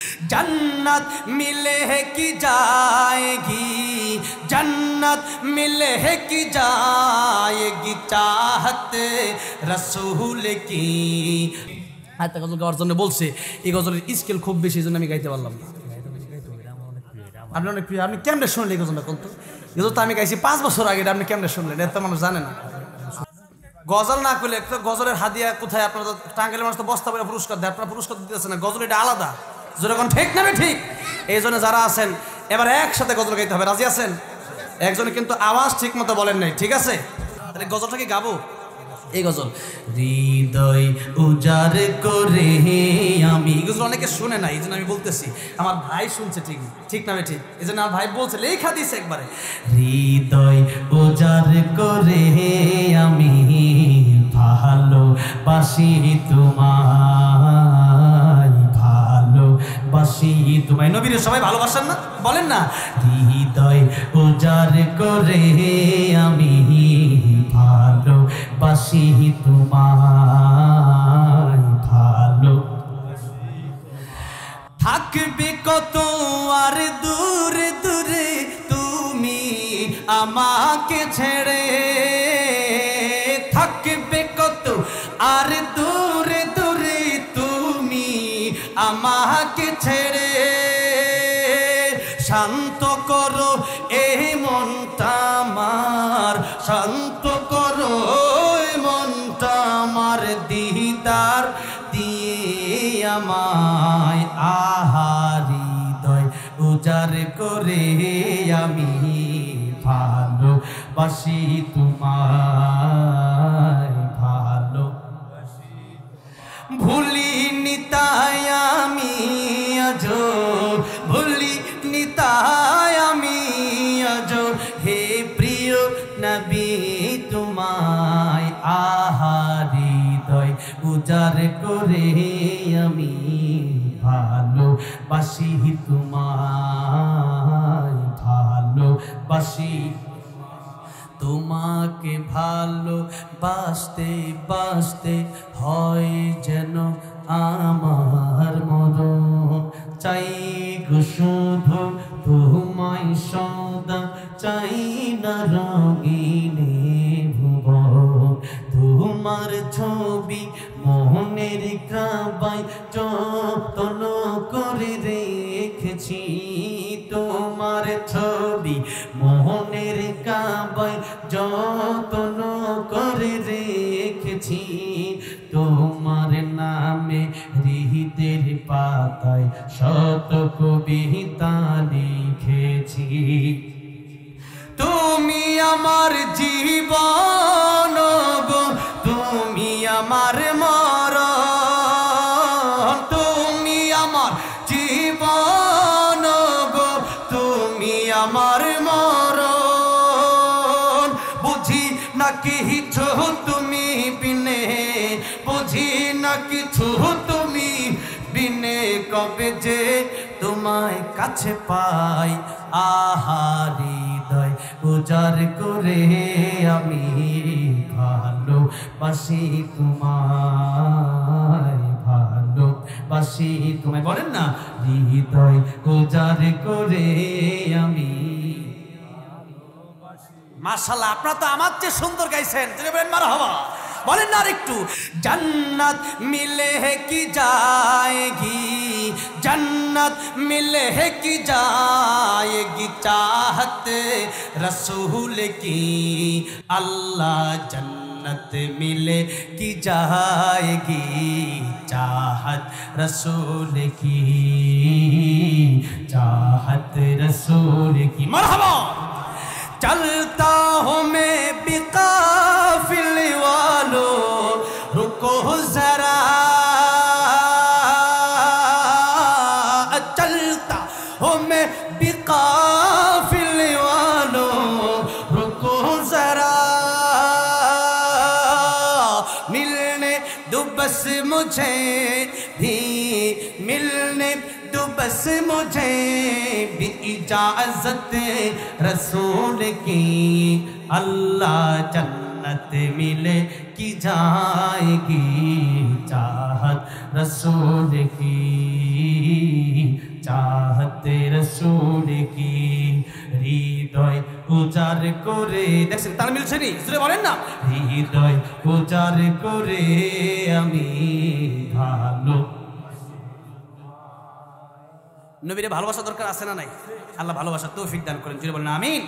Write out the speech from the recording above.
जन्नत मिले है कि जाएगी, जन्नत मिले है कि जाएगी चाहत रसूल की। একটা গজল গাওয়ার জন্য বলছে, এই গজলের স্কেল খুব বেশি, জন্য আমি গাইতে পারলাম না। আপনি অনেক প্রিয়, আপনি কেমনে শুনলেন এই গজলটা? কোন তো গজল তো আমি গাইছি 5 বছর আগে, আপনি কেমনে শুনলেন? এত মানুষ জানে না। গজল না করলে একটা গজলের হাদিয়া কোথায়? আপনারা টাঙ্গাইলের মানুষ তো বস্তা করে পুরস্কার দেয়, আপনারা পুরস্কার দিতেছেন না। গজল এটা আলাদা, যেরকম ঠিক না ঠিক। এই জন্য যারা আছেন এবার একসাথে গজল গাইতে হবে, রাজি আছেন? একজনে কিন্তু আওয়াজ ঠিক মতো বলেন নাই, ঠিক আছে? তাহলে গজলটা কি গাবো? এই গজল হৃদয় উজাড় করে আমি, গজল অনেকে শুনে না, এই জন্য আমি বলতেছি। আমার ভাই শুনছে, ঠিক ঠিক না ঠিক? এই জন্য আমার ভাই বলছে, লেখা দিয়েছে একবারে, হৃদয় উজাড় করে আমি ভালোবাসি তোমায়, ভালোবাসি তোমায়। নবীর সবাই ভালোবাসেন না? বলেন না, হৃদয় উজাড় করে আমি ভালোবাসি তোমায়, ভালো থাকবে কত আর দূরে দূরে তুমি আমাকে ছেড়ে, থাকবে কত আর দূরে দূরে তুমি আমাকে ছেড়ে। শান্ত করো এই মনটা আমার, শান্ত করো এই মনটা আমার, দিদার দিয়ে আমায় হৃদয় উজাড় করে আমি ভালোবাসি তোমায়, ভালোবাসি। ভুলিনি তাই আমি আজো, ভুলিনি তাই আমি আজো, হে প্রিয় নবী তোমায় হৃদয় উজাড় করে আমি ভালোবাসি তোমায়, ভালোবাসি তোমাকে। ভালোবাসতে বাসতে হয় যেন আমার মরণ, চাই গো শুধু তোমায় সদা, চাই না রঙিনে ভুবন। তোমার ছবি মোহনের কাবায় যতন করে রেখেছি, তোমার ছবি মোহনের কাবায় যতন করে রেখেছি, তোমার নামে হৃদের পাতায় শত কবিতা লিখেছি। তুমি আমার জীবন গো, তুমি আমার মরণ, তুমি আমার জীবন গো, তুমি আমার মরণ। বুঝি না কিছু তুমি বিনে, বুঝি না কিছু তুমি বিনে, কবে যে তোমায় কাছে পাই হৃদয় উজাড় করে আমি ভালোবাসি তোমায়, ভালোবাসি তোমায়। বলেন না, হৃদয় উজাড় করে আমি। মাশাআল্লাহ, আপনারা তো আমার চেয়ে সুন্দর গাইছেন, মারহাবা বলেন না আরেকটু। जन्नत मिले है कि जाएगी, जन्नत मिले है कि जाएगी चाहत रसूल की। अल्लाह जन्नत मिले कि जाएगी चाहत रसूल की, चाहत रसूल की। मरहबा। चलता हूँ मैं बिकाफिल वालों, रुको जरा, चलता हूँ मैं बिकाफिल वालों, रुको जरा, मिलने दो बस मुझे भी, मिलने दो बस मुझे भी इजाजत रसूल की। अल्लाह जन्नत मिले कि जाएगी चाहत रसूल की। রসুল কি হৃদয় উজার করে, দেখছেন তার মিলছে নি, জোরে বলেন না, হৃদয় উজার করে আমি ভালো। নবীরে ভালোবাসা দরকার আছে না নাই? আল্লাহ ভালোবাসার তৌফিক দান করেন, জোরে বলেন আমিন।